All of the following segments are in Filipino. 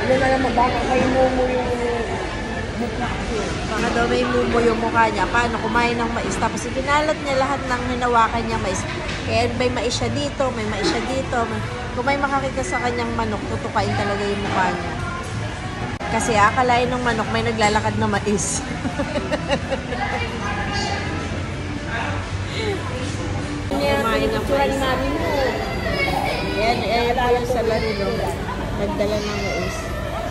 Ano na naman, baka may mumo yung mukha ko. Baka daw may mumo yung mukha niya. Paano? Kumain ng mais. Tapos ipinalat niya lahat ng hinawakan niya mais. Kaya may mais siya dito, may mais siya dito. Kung may makakita sa kanyang manok, tutukain talaga yung mukha niya. Kasi akalain ng manok may naglalakad na mais. Kumain ng mais. Yan, ayan po yung salarino. Nagdala ng mais.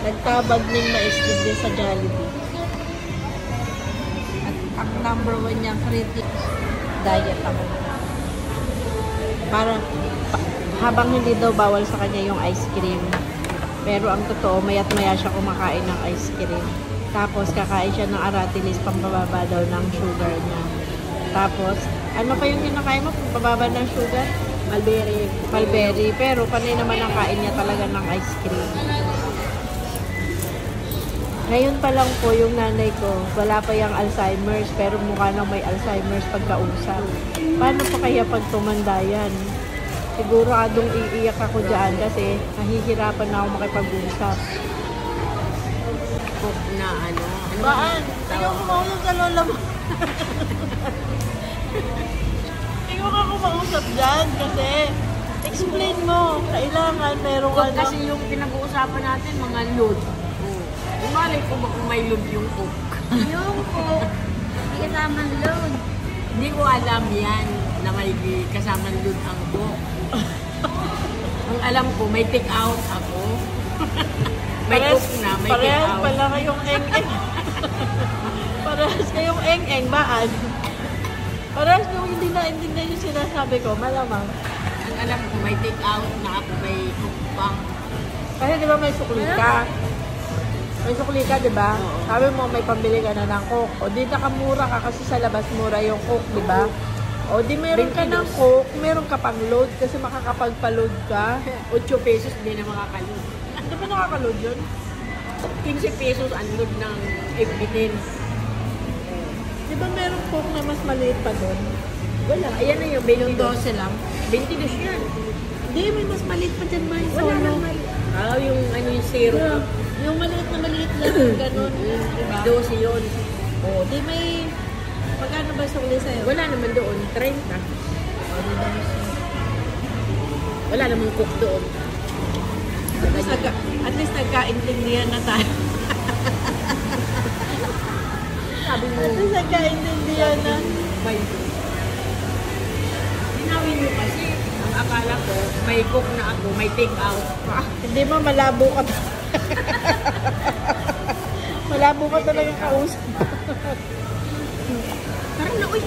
Nagtabag ng mais dito sa Jollibee. At ang number 1 niyang critic, diet ako. Para habang hindi daw bawal sa kanya yung ice cream. Pero ang totoo, mayat maya siya kumakain ng ice cream. Tapos kakain siya ng aratilis, pambababa daw ng sugar niya. Tapos, ano pa yung kinakain mo? Pambababa ng sugar? Mulberry. Mulberry. Pero panay naman ang kain niya talaga ng ice cream. Ngayon pa lang po yung nanay ko, wala pa yung Alzheimer's, pero mukha nang may Alzheimer's pagkausap. Paano pa kaya pag tumanda yan? Siguro adong iiyak ako dyan kasi nahihirapan na ako makipag-usap. Cook na ano. Baan? Ayaw ko mausap sa lola mo. Ayaw ka kumausap dyan kasi explain mo. Kailangan merong Cook kasi yung pinag-uusapan natin, mga load. Umalay ko ba kung may load yung cook? Yung cook, hindi kasamang load. Hindi ko alam yan na may kasamang load ang cook. Ang alam ko, may take out ako. May cook na, may take parehas out. pala kayong eng-eng. Parehas kayong eng-eng, baan? Parehas yung hindi na yung sinasabi ko, malamang. Ang alam ko, may take out na ako, may cook pa. Kasi di ba may sukli ka? May sukli ka, di ba? Oo. Sabi mo, may pambili ka na ng coke. O di nakamura ka kasi sa labas mura yung coke, di ba? O di meron ka ng coke, meron ka pang load kasi makakapagpa-load ka. 8 pesos, hindi na makakaload. Di ba nakaka-load yun? 15 pesos ang load ng FB10. Di ba meron coke na mas maliit pa doon? Wala, ayan na yung Yung 22. 12 lang? 22 yan. Hindi, may mas maliit pa dyan, may Wala solo. naman. Ah, yung ano yung zero. Yeah. Yung maliit na lang, ganun. Diba? 12 yun. O, di may... Magkano ba sukli sa'yo? Wala naman doon, 30. Wala namang cook doon. At least nagkaintindihan na tayo. Sabi mo, At least nagkaintindihan na. may Linawin mo kasi, ang akala ko, may cook na ako, may take out. Hindi mo malabo ka. Malabo ka talaga kausap. Parang na, uy!